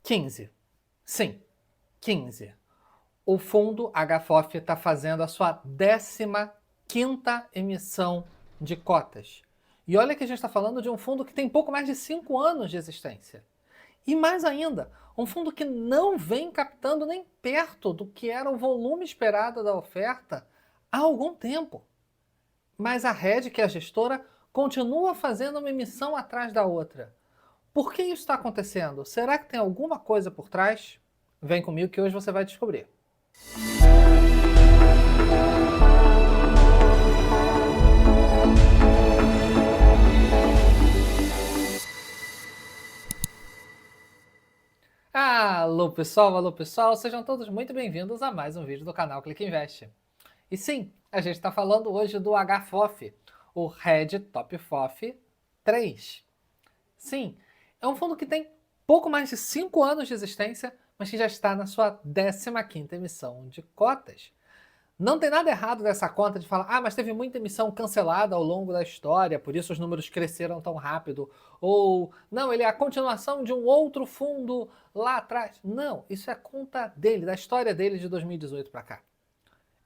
15. Sim, 15. O fundo HFOF está fazendo a sua 15ª emissão de cotas. E olha que a gente está falando de um fundo que tem pouco mais de 5 anos de existência. E mais ainda, um fundo que não vem captando nem perto do que era o volume esperado da oferta há algum tempo. Mas a Red, que é a gestora, continua fazendo uma emissão atrás da outra. Por que isso está acontecendo? Será que tem alguma coisa por trás? Vem comigo que hoje você vai descobrir. Alô pessoal, sejam todos muito bem-vindos a mais um vídeo do canal Clique Invest. E sim, a gente está falando hoje do HFOF, o Red Top FOF 3. Sim, é um fundo que tem pouco mais de 5 anos de existência, mas que já está na sua 15ª emissão de cotas. Não tem nada errado dessa conta de falar, mas teve muita emissão cancelada ao longo da história, por isso os números cresceram tão rápido. Ou, não, ele é a continuação de um outro fundo lá atrás. Não, isso é a conta dele, da história dele de 2018 para cá.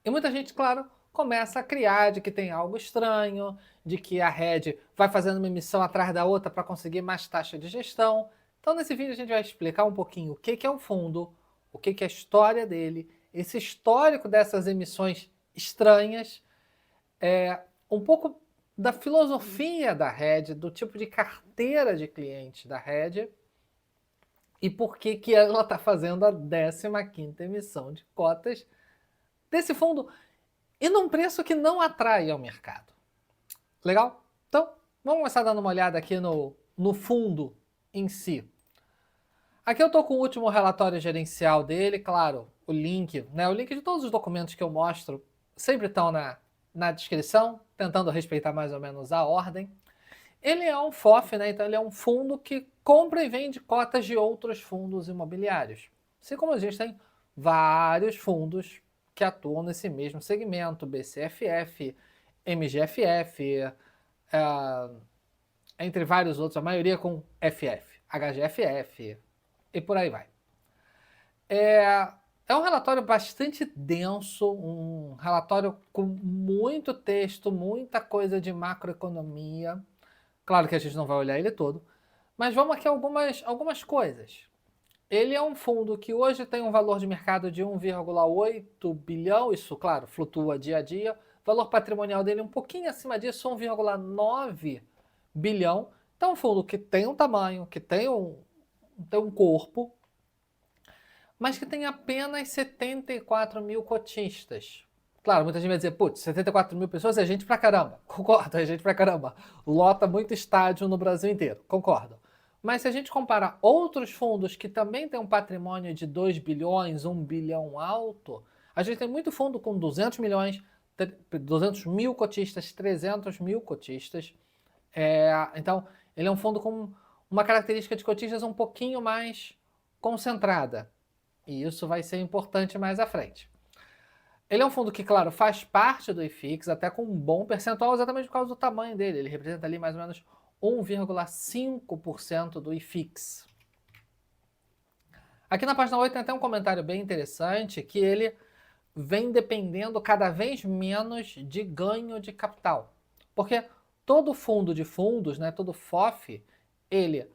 E muita gente, claro, começa a criar de que tem algo estranho, de que a Red vai fazendo uma emissão atrás da outra para conseguir mais taxa de gestão. Então nesse vídeo a gente vai explicar um pouquinho o que é o fundo, o que é a história dele, esse histórico dessas emissões estranhas, um pouco da filosofia da Red, do tipo de carteira de clientes da Red e por que ela está fazendo a 15ª emissão de cotas desse fundo e num preço que não atrai ao mercado. Legal? Então, vamos começar dando uma olhada aqui no fundo em si. Aqui eu estou com o último relatório gerencial dele, claro, o link de todos os documentos que eu mostro sempre estão na descrição, tentando respeitar mais ou menos a ordem. Ele é um FOF, então ele é um fundo que compra e vende cotas de outros fundos imobiliários. Assim como a gente tem vários fundos que atuam nesse mesmo segmento, BCFF, MGFF, entre vários outros, a maioria com FF, HGFF e por aí vai. É um relatório bastante denso, um relatório com muito texto, muita coisa de macroeconomia. Claro que a gente não vai olhar ele todo, mas vamos aqui a algumas coisas. Ele é um fundo que hoje tem um valor de mercado de 1,8 bilhão, isso, claro, flutua dia a dia. O valor patrimonial dele é um pouquinho acima disso, 1,9 bilhão. Então, é um fundo que tem um tamanho, que tem um corpo, mas que tem apenas 74 mil cotistas. Claro, muita gente vai dizer, putz, 74 mil pessoas é gente pra caramba. Concordo, é gente pra caramba. Lota muito estádio no Brasil inteiro, concordo. Mas se a gente comparar outros fundos que também têm um patrimônio de 2 bilhões, 1 bilhão alto, a gente tem muito fundo com 200 milhões, 200 mil cotistas, 300 mil cotistas. Então, ele é um fundo com uma característica de cotistas um pouquinho mais concentrada. E isso vai ser importante mais à frente. Ele é um fundo que, claro, faz parte do IFIX, até com um bom percentual, exatamente por causa do tamanho dele. Ele representa ali mais ou menos 1,5% do IFIX. Aqui na página 8 tem até um comentário bem interessante, que ele vem dependendo cada vez menos de ganho de capital. Porque todo fundo de fundos, todo FOF, ele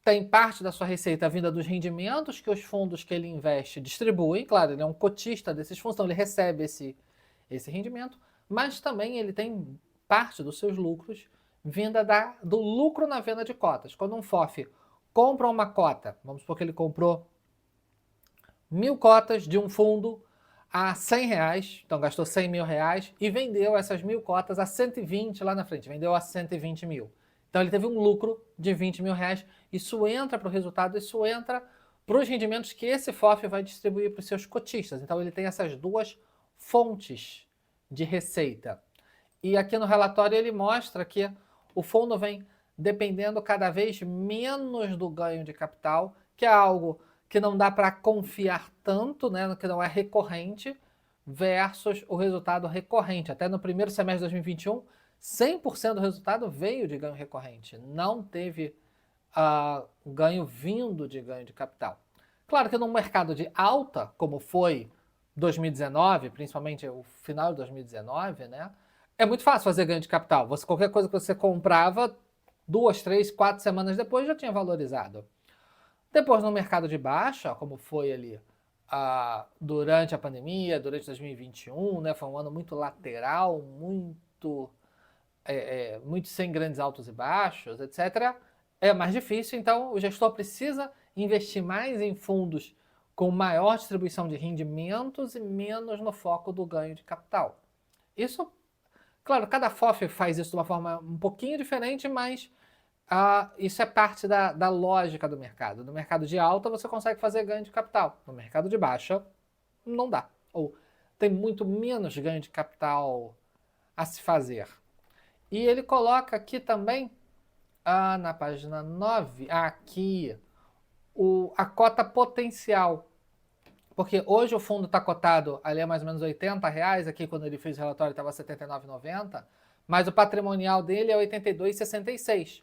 tem parte da sua receita vinda dos rendimentos que os fundos que ele investe distribuem. Claro, ele é um cotista desses fundos, então ele recebe esse rendimento, mas também ele tem parte dos seus lucros vinda do lucro na venda de cotas. Quando um FOF compra uma cota, vamos supor que ele comprou 1.000 cotas de um fundo a R$100, então gastou 100 mil reais e vendeu essas 1.000 cotas a 120 lá na frente, vendeu a 120 mil. Então ele teve um lucro de 20 mil reais, isso entra para o resultado, isso entra para os rendimentos que esse FOF vai distribuir para os seus cotistas. Então ele tem essas duas fontes de receita. E aqui no relatório ele mostra que o fundo vem dependendo cada vez menos do ganho de capital, que é algo que não dá para confiar tanto, que não é recorrente, versus o resultado recorrente. Até no primeiro semestre de 2021, 100% do resultado veio de ganho recorrente. Não teve ganho vindo de ganho de capital. Claro que num mercado de alta, como foi 2019, principalmente o final de 2019, né? É muito fácil fazer ganho de capital. Qualquer coisa que você comprava, 2, 3, 4 semanas depois já tinha valorizado. Depois, no mercado de baixa, como foi ali durante a pandemia, durante 2021, né? Foi um ano muito lateral, muito sem grandes altos e baixos, etc. É mais difícil, então o gestor precisa investir mais em fundos com maior distribuição de rendimentos e menos no foco do ganho de capital. Isso, claro, cada FOF faz isso de uma forma um pouquinho diferente, mas isso é parte da lógica do mercado. No mercado de alta você consegue fazer ganho de capital, no mercado de baixa não dá, ou tem muito menos ganho de capital a se fazer. E ele coloca aqui também, na página 9, aqui, a cota potencial. Porque hoje o fundo está cotado ali a mais ou menos R$80, aqui quando ele fez o relatório estava R$ 79,90, mas o patrimonial dele é R$ 82,66.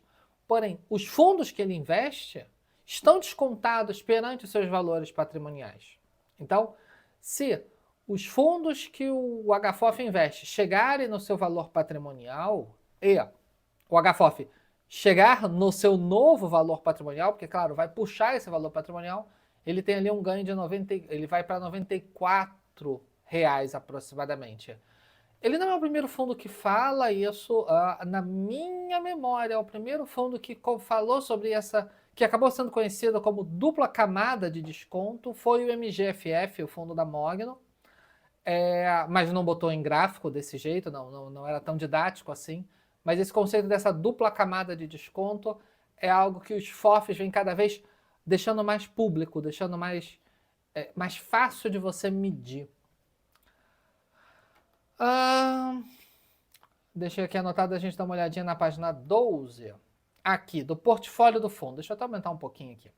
Porém, os fundos que ele investe estão descontados perante os seus valores patrimoniais. Então, se os fundos que o HFOF investe chegarem no seu valor patrimonial e o HFOF chegar no seu novo valor patrimonial, porque, claro, vai puxar esse valor patrimonial, ele tem ali um ganho de ele vai para R$94 aproximadamente. Ele não é o primeiro fundo que fala isso, na minha memória, é o primeiro fundo que falou sobre essa, que acabou sendo conhecido como dupla camada de desconto, foi o MGFF, o fundo da Mogno, mas não botou em gráfico desse jeito, não era tão didático assim, mas esse conceito dessa dupla camada de desconto é algo que os FOFs vêm cada vez deixando mais público, deixando mais fácil de você medir. Deixei aqui anotado, a gente dá uma olhadinha na página 12, aqui, do portfólio do fundo. Deixa eu até aumentar um pouquinho aqui.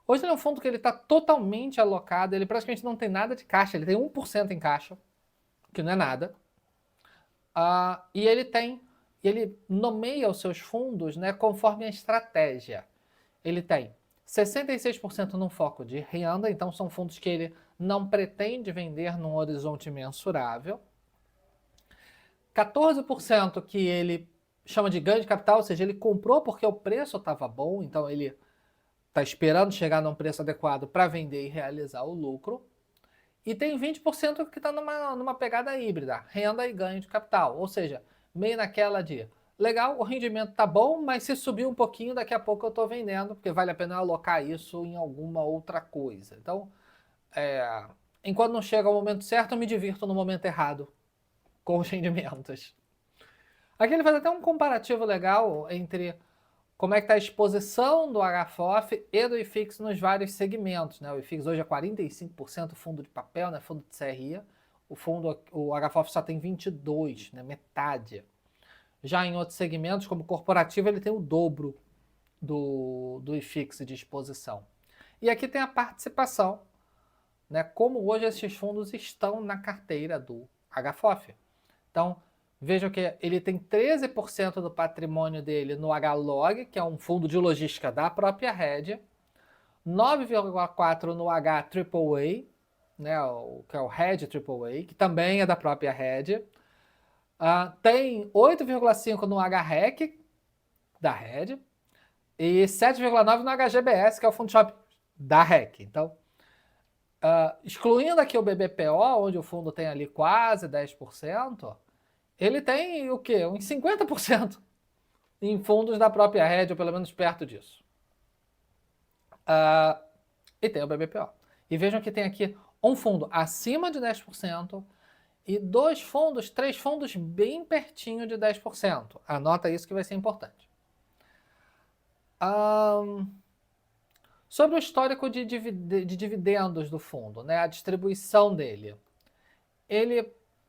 Hoje ele é um fundo que ele está totalmente alocado, ele praticamente não tem nada de caixa, ele tem 1% em caixa, que não é nada. E ele nomeia os seus fundos, né, conforme a estratégia. Ele tem 66% num foco de renda, então são fundos que ele não pretende vender num horizonte mensurável. 14% que ele chama de ganho de capital, ou seja, ele comprou porque o preço estava bom, então ele está esperando chegar num preço adequado para vender e realizar o lucro. E tem 20% que está numa pegada híbrida, renda e ganho de capital, ou seja, meio naquela de legal, o rendimento tá bom, mas se subir um pouquinho, daqui a pouco eu estou vendendo, porque vale a pena alocar isso em alguma outra coisa. Então, enquanto não chega o momento certo, eu me divirto no momento errado com os rendimentos. Aqui ele faz até um comparativo legal entre como é que está a exposição do HFOF e do IFIX nos vários segmentos, né? O IFIX hoje é 45% fundo de papel, né? Fundo de CRI. O HFOF só tem 22%, né? Metade. Já em outros segmentos, como corporativo, ele tem o dobro do IFIX de exposição. E aqui tem a participação, né? Como hoje esses fundos estão na carteira do HFOF. Então, vejam que ele tem 13% do patrimônio dele no HLOG, que é um fundo de logística da própria Red, 9,4% no HAAA, né, que é o Red AAA, que também é da própria Red, tem 8,5% no HREC, da Red, e 7,9% no HGBS, que é o fundo shop da REC. Então, excluindo aqui o BBPO, onde o fundo tem ali quase 10%, ele tem o quê? Uns 50% em fundos da própria Red, ou pelo menos perto disso. E tem o BBPO. E vejam que tem aqui um fundo acima de 10% e 3 fundos bem pertinho de 10%. Anota isso que vai ser importante. Sobre o histórico de dividendos do fundo, né, a distribuição dele.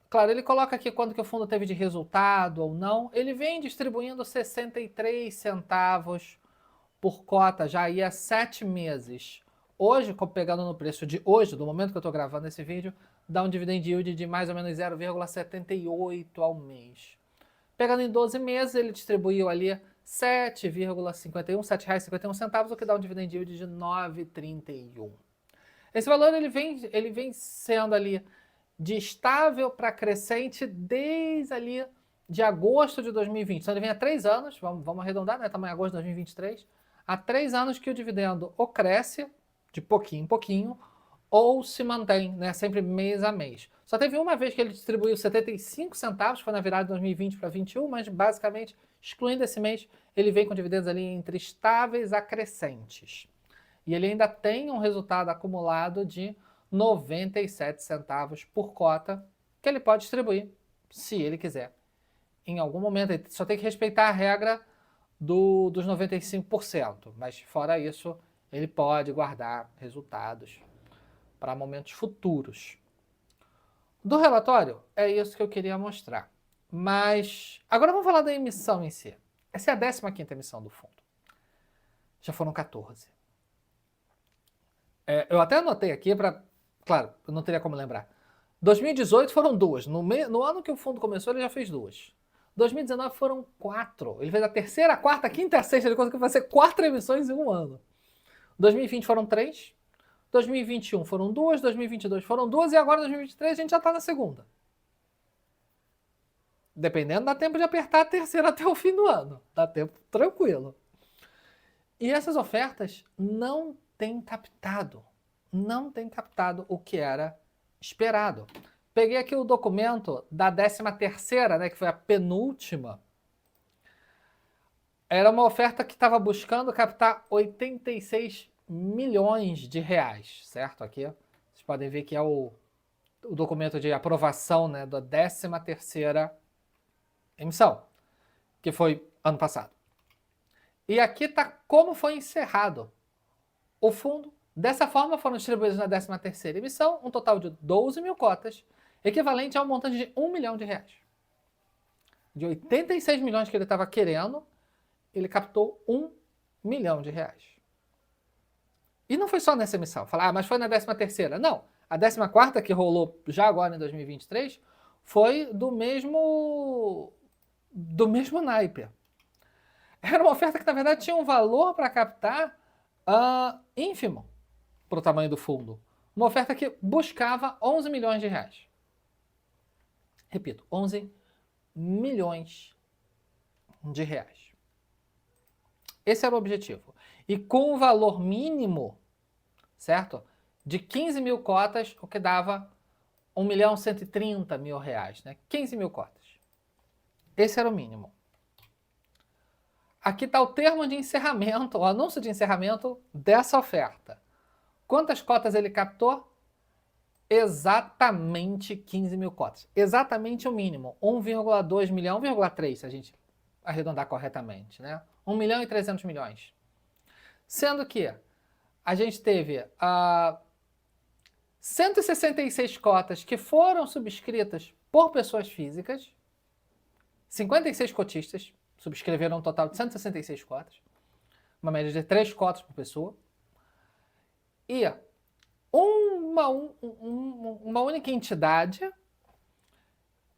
Claro, ele coloca aqui quanto que o fundo teve de resultado ou não. Ele vem distribuindo 63 centavos por cota já aí há 7 meses. Hoje, pegando no preço de hoje, do momento que eu estou gravando esse vídeo, dá um dividend yield de mais ou menos 0,78 ao mês. Pegando em 12 meses, ele distribuiu ali 7,51, R$ 7,51, o que dá um dividend yield de 9,31. Esse valor ele vem sendo ali de estável para crescente desde ali de agosto de 2020. Então ele vem há 3 anos, vamos arredondar, né? Estamos em agosto de 2023. Há 3 anos que o dividendo ou cresce de pouquinho em pouquinho, ou se mantém, né? Sempre mês a mês. Só teve uma vez que ele distribuiu 75 centavos, foi na virada de 2020 para 2021, mas basicamente, excluindo esse mês, ele vem com dividendos ali entre estáveis a crescentes. E ele ainda tem um resultado acumulado de 97 centavos por cota, que ele pode distribuir, se ele quiser. Em algum momento, ele só tem que respeitar a regra dos 95%, mas fora isso, ele pode guardar resultados para momentos futuros. Do relatório, é isso que eu queria mostrar. Mas agora vamos falar da emissão em si. Essa é a 15ª emissão do fundo. Já foram 14. Eu até anotei aqui para... Claro, eu não teria como lembrar. 2018 foram 2. No ano que o fundo começou, ele já fez 2. 2019 foram 4. Ele fez a terceira, a quarta, a quinta e a sexta. Ele conseguiu fazer 4 emissões em um ano. 2020 foram 3. 2021 foram 2. 2022 foram 2. E agora, 2023, a gente já está na segunda. Dependendo, dá tempo de apertar a terceira até o fim do ano. Dá tempo tranquilo. E essas ofertas não têm captado. Não têm captado o que era esperado. Peguei aqui o documento da 13ª, né, que foi a penúltima. Era uma oferta que estava buscando captar 86 milhões de reais, certo? Aqui, vocês podem ver que é o documento de aprovação, né, da 13ª emissão, que foi ano passado. E aqui está como foi encerrado o fundo. Dessa forma foram distribuídos na 13ª emissão um total de 12 mil cotas, equivalente a um montante de 1 milhão de reais. De 86 milhões que ele estava querendo, ele captou 1 milhão de reais. E não foi só nessa emissão. Falar, mas foi na 13ª. Não. A 14ª, que rolou já agora em 2023, foi do mesmo naipe. Era uma oferta que, na verdade, tinha um valor para captar ínfimo para o tamanho do fundo. Uma oferta que buscava 11 milhões de reais. Repito, 11 milhões de reais. Esse era o objetivo. E com o valor mínimo, certo? De 15 mil cotas, o que dava 1.130.000 reais, né? 15 mil cotas. Esse era o mínimo. Aqui está o termo de encerramento, o anúncio de encerramento dessa oferta. Quantas cotas ele captou? Exatamente 15 mil cotas. Exatamente o mínimo. 1,2 milhão, 1,3 se a gente arredondar corretamente, né? 1 milhão e 300 milhões. Sendo que a gente teve 166 cotas que foram subscritas por pessoas físicas, 56 cotistas subscreveram um total de 166 cotas, uma média de 3 cotas por pessoa, e uma única entidade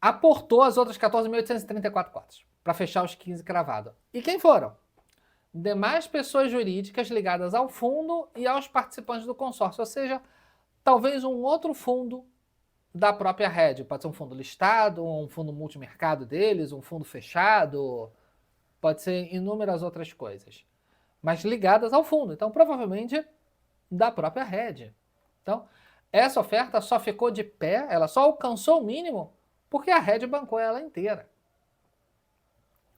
aportou as outras 14.834 cotas para fechar os 15 cravados. E quem foram? Demais pessoas jurídicas ligadas ao fundo e aos participantes do consórcio, ou seja, talvez um outro fundo da própria rede. Pode ser um fundo listado, um fundo multimercado deles, um fundo fechado, pode ser inúmeras outras coisas, mas ligadas ao fundo. Então, provavelmente, da própria rede. Então, essa oferta só ficou de pé, ela só alcançou o mínimo porque a rede bancou ela inteira.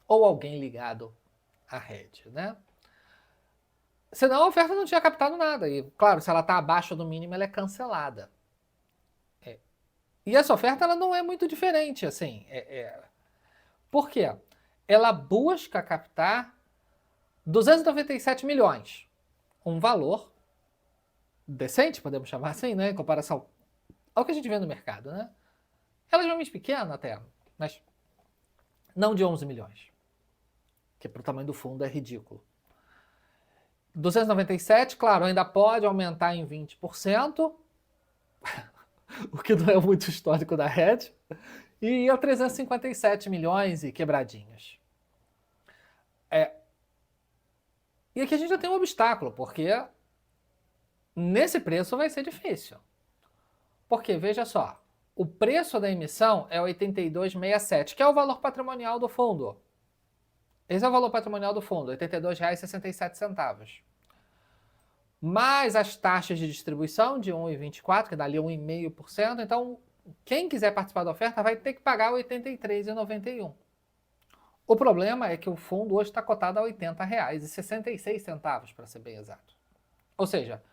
Ou alguém ligado à rede, né? Senão a oferta não tinha captado nada. E, claro, se ela está abaixo do mínimo, ela é cancelada. E essa oferta ela não é muito diferente, assim. Por quê? Ela busca captar 297 milhões. Um valor decente, podemos chamar assim, né? Em comparação ao que a gente vê no mercado, né? Ela é realmente pequena até, mas não de 11 milhões. Que para o tamanho do fundo é ridículo. 297, claro, ainda pode aumentar em 20%, o que não é muito histórico da rede, e a 357 milhões e quebradinhos. E aqui a gente já tem um obstáculo, porque nesse preço vai ser difícil. Porque, veja só, o preço da emissão é 82,67, que é o valor patrimonial do fundo. Esse é o valor patrimonial do fundo, R$ 82,67. Mais as taxas de distribuição de 1,24, que dá ali 1,5%. Então, quem quiser participar da oferta vai ter que pagar R$ 83,91. O problema é que o fundo hoje está cotado a R$ 80,66, para ser bem exato. Ou seja,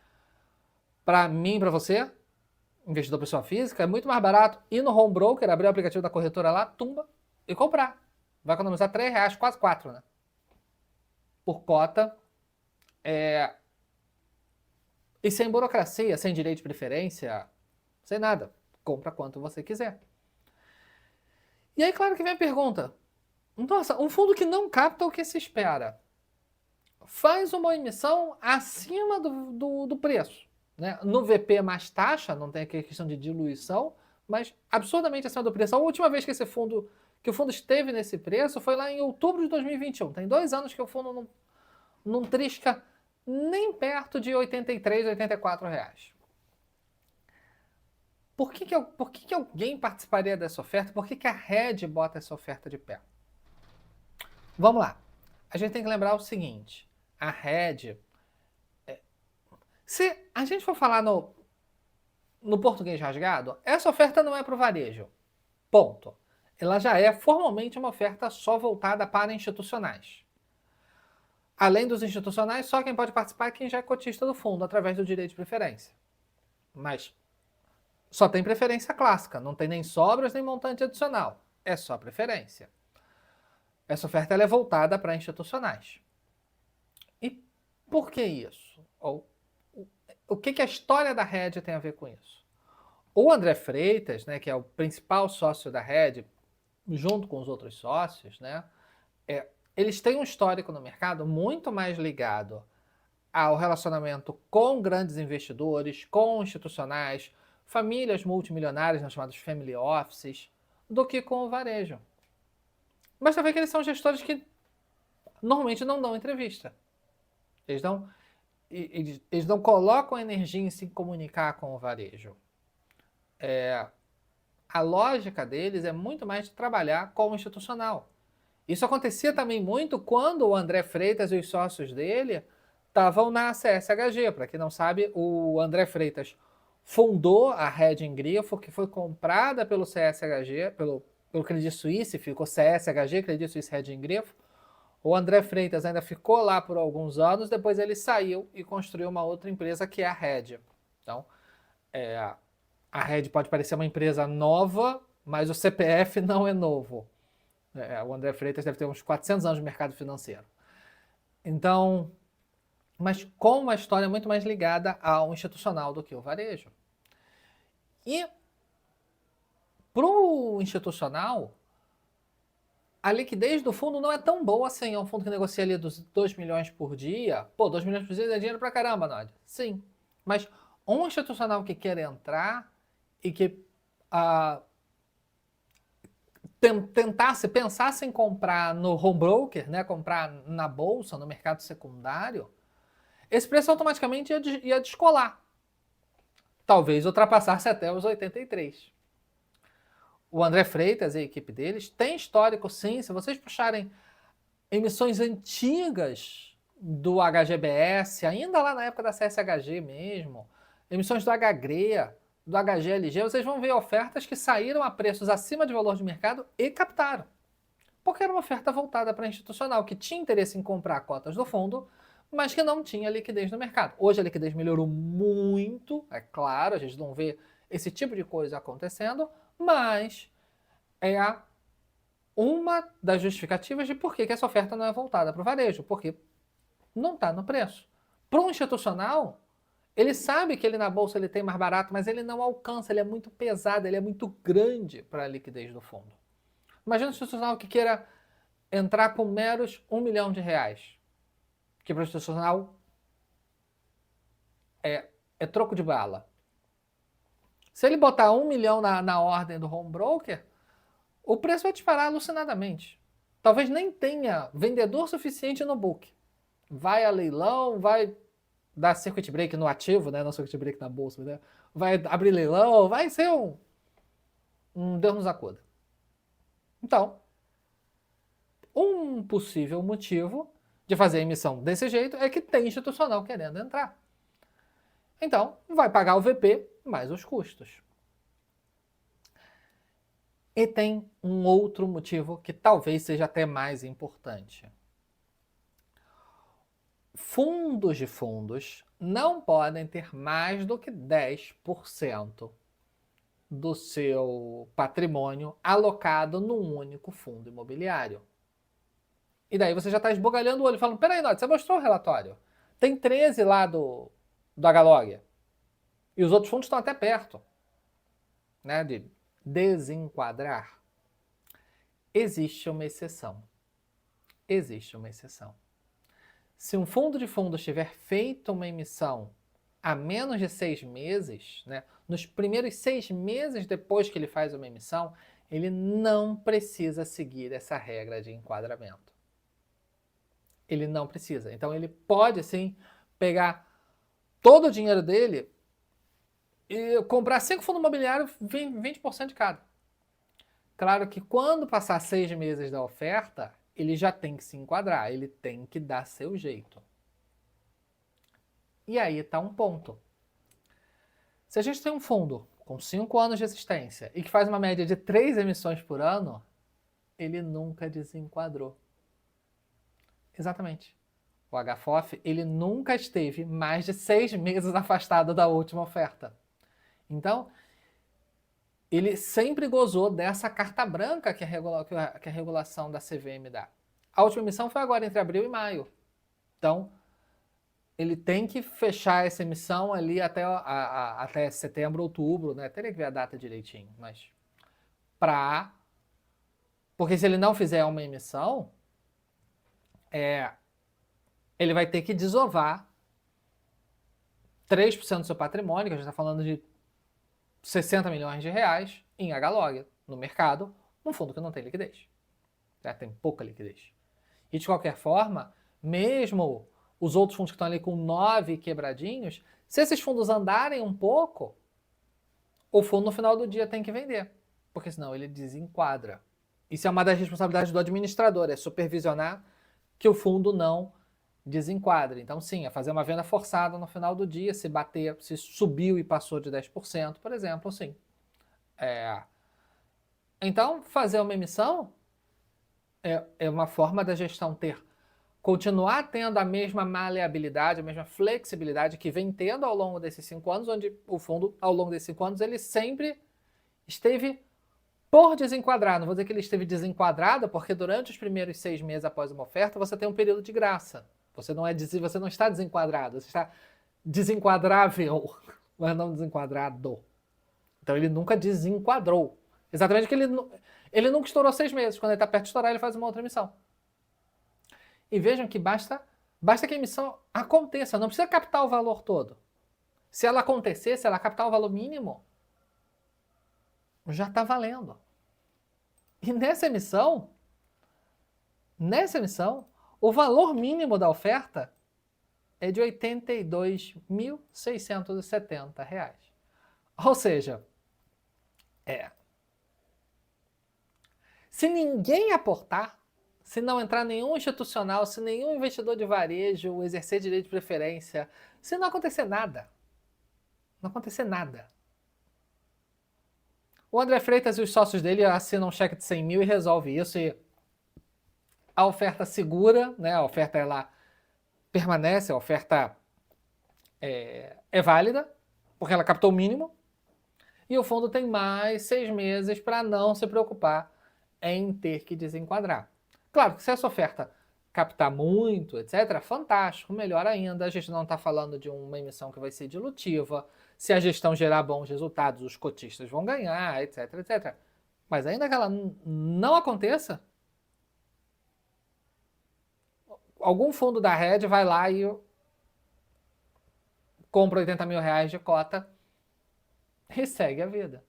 para mim e para você, investidor pessoa física, é muito mais barato ir no home broker, abrir o aplicativo da corretora lá, tumba, e comprar. Vai economizar R$3, quase 4, né? Por cota. E sem burocracia, sem direito de preferência, sem nada. Compra quanto você quiser. E aí, claro que vem a pergunta. Nossa, um fundo que não capta o que se espera faz uma emissão acima do preço. Né? No VP mais taxa, não tem aqui questão de diluição, mas absurdamente acima do preço. A última vez que o fundo esteve nesse preço foi lá em outubro de 2021. Tem 2 anos que o fundo não trisca nem perto de 83, 84 reais. Por que alguém participaria dessa oferta? Por que a Red bota essa oferta de pé? Vamos lá. A gente tem que lembrar o seguinte. A Red... Se a gente for falar no português rasgado, essa oferta não é para o varejo. Ponto. Ela já é formalmente uma oferta só voltada para institucionais. Além dos institucionais, só quem pode participar é quem já é cotista do fundo, através do direito de preferência. Mas só tem preferência clássica, não tem nem sobras nem montante adicional. É só preferência. Essa oferta ela é voltada para institucionais. E por que isso? O que a história da Red tem a ver com isso? O André Freitas, né, que é o principal sócio da Red, junto com os outros sócios, né, eles têm um histórico no mercado muito mais ligado ao relacionamento com grandes investidores, com institucionais, famílias multimilionárias, nas chamadas family offices, do que com o varejo. Mas também que eles são gestores que normalmente não dão entrevista. Eles não colocam energia em se comunicar com o varejo. A lógica deles é muito mais de trabalhar com o institucional. Isso acontecia também muito quando o André Freitas e os sócios dele estavam na CSHG. Para quem não sabe, o André Freitas fundou a Red em Grifo, que foi comprada pelo CSHG, pelo Credit Suisse, ficou CSHG, Credit Suisse Red em Grifo. O André Freitas ainda ficou lá por alguns anos, depois ele saiu e construiu uma outra empresa que é a Red. Então, a Red pode parecer uma empresa nova, mas o CPF não é novo. O André Freitas deve ter uns 400 anos de mercado financeiro. Então, mas com uma história muito mais ligada ao institucional do que o varejo. E para o institucional, a liquidez do fundo não é tão boa assim. É um fundo que negocia ali dos 2 milhões por dia. Pô, 2 milhões por dia é dinheiro pra caramba, Nod. Sim. Mas um institucional que quer entrar e que pensasse em comprar no home broker, né, comprar na bolsa, no mercado secundário, esse preço automaticamente ia descolar. Talvez ultrapassasse até os 83. O André Freitas e a equipe deles tem histórico, sim. Se vocês puxarem emissões antigas do HGBS, ainda lá na época da CSHG mesmo, emissões do HGRE, do HGLG, vocês vão ver ofertas que saíram a preços acima de valor de mercado e captaram. Porque era uma oferta voltada para institucional, que tinha interesse em comprar cotas do fundo, mas que não tinha liquidez no mercado. Hoje a liquidez melhorou muito, é claro, a gente não vê esse tipo de coisa acontecendo, mas é uma das justificativas de por que essa oferta não é voltada para o varejo, porque não está no preço. Para um institucional, ele sabe que ele na bolsa ele tem mais barato, mas ele não alcança, ele é muito pesado, ele é muito grande para a liquidez do fundo. Imagina um institucional que queira entrar com meros R$1 milhão, que para o institucional é troco de bala. Se ele botar R$1 milhão na ordem do home broker, o preço vai disparar alucinadamente. talvez nem tenha vendedor suficiente no book. Vai a leilão, vai dar circuit break no ativo, né? Não circuit break na bolsa, né? Vai abrir leilão, vai ser um Deus nos acuda. Então, um possível motivo de fazer a emissão desse jeito é que tem institucional querendo entrar. Então, vai pagar o VP mais os custos. E tem um outro motivo que talvez seja até mais importante. Fundos de fundos não podem ter mais do que 10% do seu patrimônio alocado num único fundo imobiliário. E daí você já está esbugalhando o olho, falando, peraí, Nod, você mostrou o relatório. Tem 13 lá do H-Log. E os outros fundos estão até perto, né, de desenquadrar. Existe uma exceção. Existe uma exceção. Se um fundo de fundos tiver feito uma emissão há menos de 6 meses, né, nos primeiros 6 meses depois que ele faz uma emissão, ele não precisa seguir essa regra de enquadramento. Ele não precisa. Então ele pode sim pegar todo o dinheiro dele e comprar 5 fundos imobiliários, 20% de cada. Claro que quando passar 6 meses da oferta, ele já tem que se enquadrar, ele tem que dar seu jeito. E aí está um ponto. Se a gente tem um fundo com 5 anos de existência e que faz uma média de 3 emissões por ano, ele nunca desenquadrou. Exatamente. O HFOF, ele nunca esteve mais de 6 meses afastado da última oferta. Então, ele sempre gozou dessa carta branca que a regulação da CVM dá. A última emissão foi agora entre abril e maio. Então, ele tem que fechar essa emissão ali até setembro, outubro, né? Teria que ver a data direitinho, mas porque se ele não fizer uma emissão, ele vai ter que desovar 3% do seu patrimônio, que a gente está falando de 60 milhões de reais em H-Log, no mercado, num fundo que não tem liquidez. Tem pouca liquidez. E de qualquer forma, mesmo os outros fundos que estão ali com 9 quebradinhos, se esses fundos andarem um pouco, o fundo no final do dia tem que vender, porque senão ele desenquadra. Isso é uma das responsabilidades do administrador, é supervisionar que o fundo não desenquadre. Então sim, é fazer uma venda forçada no final do dia, se bater, se subiu e passou de 10%, por exemplo, sim. Então, fazer uma emissão é uma forma da gestão continuar tendo a mesma maleabilidade, a mesma flexibilidade que vem tendo ao longo desses 5 anos, onde o fundo, ao longo desses 5 anos, ele sempre esteve por desenquadrar. Não vou dizer que ele esteve desenquadrado, porque durante os primeiros 6 meses após uma oferta, você tem um período de graça. Você não está desenquadrado, você está desenquadrável, mas não desenquadrado. Então ele nunca desenquadrou. Exatamente porque ele nunca estourou 6 meses. Quando ele está perto de estourar, ele faz uma outra emissão. E vejam que basta que a emissão aconteça, não precisa captar o valor todo. Se ela acontecer, se ela captar o valor mínimo, já está valendo. E nessa emissão, o valor mínimo da oferta é de R$ 82.670. Ou seja, se ninguém aportar, se não entrar nenhum institucional, se nenhum investidor de varejo exercer direito de preferência, se não acontecer nada, o André Freitas e os sócios dele assinam um cheque de 100 mil e resolve isso, e a oferta segura, né? A oferta ela permanece, a oferta é válida, porque ela captou o mínimo, e o fundo tem mais 6 meses para não se preocupar em ter que desenquadrar. Claro que se essa oferta captar muito, etc., fantástico, melhor ainda. A gente não está falando de uma emissão que vai ser dilutiva. Se a gestão gerar bons resultados, os cotistas vão ganhar, etc, etc. Mas ainda que ela não aconteça, algum fundo da rede vai lá e compra 80 mil reais de cota e segue a vida.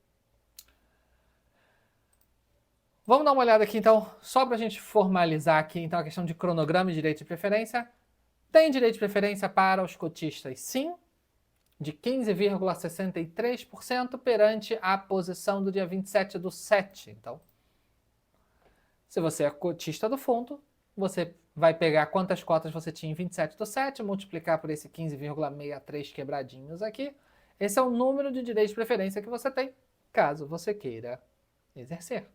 Vamos dar uma olhada aqui então, só para a gente formalizar aqui então a questão de cronograma e direito de preferência. Tem direito de preferência para os cotistas, sim, de 15,63% perante a posição do dia 27/7. Então, se você é cotista do fundo, você vai pegar quantas cotas você tinha em 27/7, multiplicar por esse 15,63 quebradinhos aqui. Esse é o número de direitos de preferência que você tem, caso você queira exercer.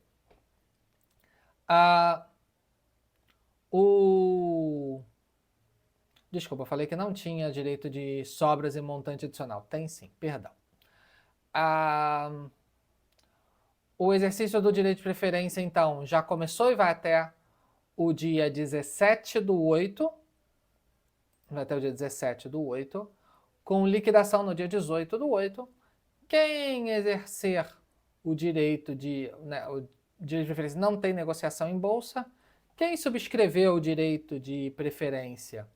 Desculpa, eu falei que não tinha direito de sobras e montante adicional. Tem sim, perdão. O exercício do direito de preferência, então, já começou e vai até o dia 17/8. Vai até o dia 17/8. Com liquidação no dia 18/8. Quem exercer o direito de preferência não tem negociação em bolsa. Quem subscreveu o direito de preferência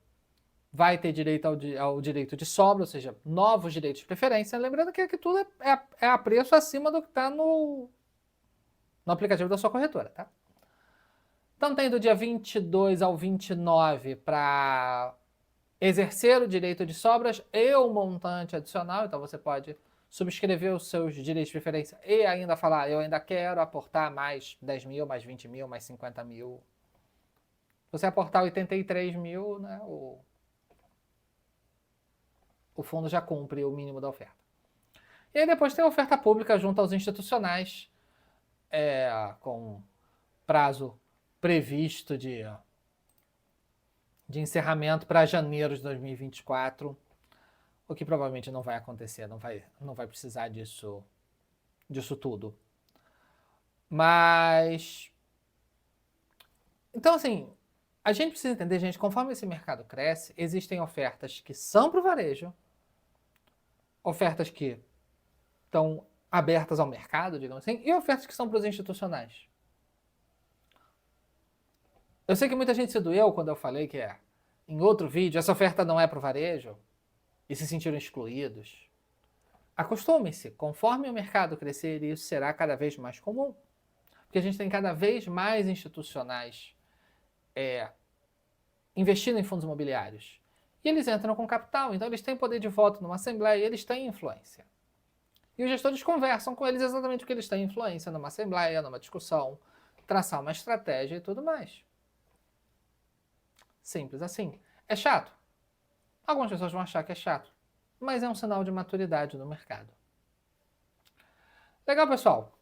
vai ter direito ao direito de sobra, ou seja, novos direitos de preferência. Lembrando que aqui tudo é a preço acima do que está no aplicativo da sua corretora, tá? Então tem do dia 22 ao 29 para exercer o direito de sobras e o montante adicional. Então você pode subscrever os seus direitos de preferência e ainda falar, eu ainda quero aportar mais 10 mil, mais 20 mil, mais 50 mil. Se você aportar 83 mil, né, o fundo já cumpre o mínimo da oferta. E aí depois tem a oferta pública junto aos institucionais, com prazo previsto de encerramento para janeiro de 2024, o que provavelmente não vai acontecer, não vai precisar disso tudo. Mas, então assim, a gente precisa entender, gente, conforme esse mercado cresce, existem ofertas que são para o varejo, ofertas que estão abertas ao mercado, digamos assim, e ofertas que são para os institucionais. Eu sei que muita gente se doeu quando eu falei que em outro vídeo, essa oferta não é para o varejo, e se sentiram excluídos. Acostume-se, conforme o mercado crescer, isso será cada vez mais comum. Porque a gente tem cada vez mais institucionais investindo em fundos imobiliários. E eles entram com capital, então eles têm poder de voto numa assembleia, eles têm influência. E os gestores conversam com eles exatamente porque eles têm influência numa assembleia, numa discussão, traçar uma estratégia e tudo mais. Simples assim. É chato? Algumas pessoas vão achar que é chato, mas é um sinal de maturidade no mercado. Legal, pessoal?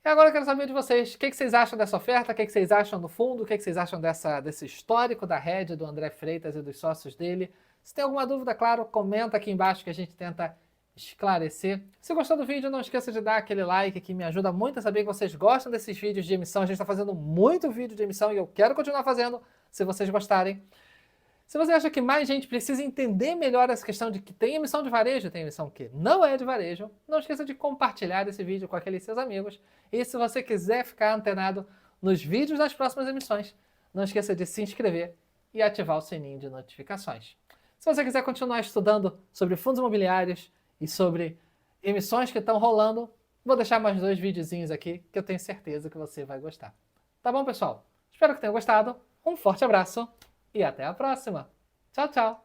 E agora eu quero saber de vocês, o que vocês acham dessa oferta, o que vocês acham do fundo, o que vocês acham desse histórico da Red, do André Freitas e dos sócios dele. Se tem alguma dúvida, claro, comenta aqui embaixo que a gente tenta esclarecer. Se gostou do vídeo, não esqueça de dar aquele like que me ajuda muito a saber que vocês gostam desses vídeos de emissão. A gente está fazendo muito vídeo de emissão e eu quero continuar fazendo, se vocês gostarem. Se você acha que mais gente precisa entender melhor essa questão de que tem emissão de varejo, tem emissão que não é de varejo, não esqueça de compartilhar esse vídeo com aqueles seus amigos. E se você quiser ficar antenado nos vídeos das próximas emissões, não esqueça de se inscrever e ativar o sininho de notificações. Se você quiser continuar estudando sobre fundos imobiliários e sobre emissões que estão rolando, vou deixar mais 2 videozinhos aqui que eu tenho certeza que você vai gostar. Tá bom, pessoal? Espero que tenham gostado. Um forte abraço e até a próxima. Tchau, tchau!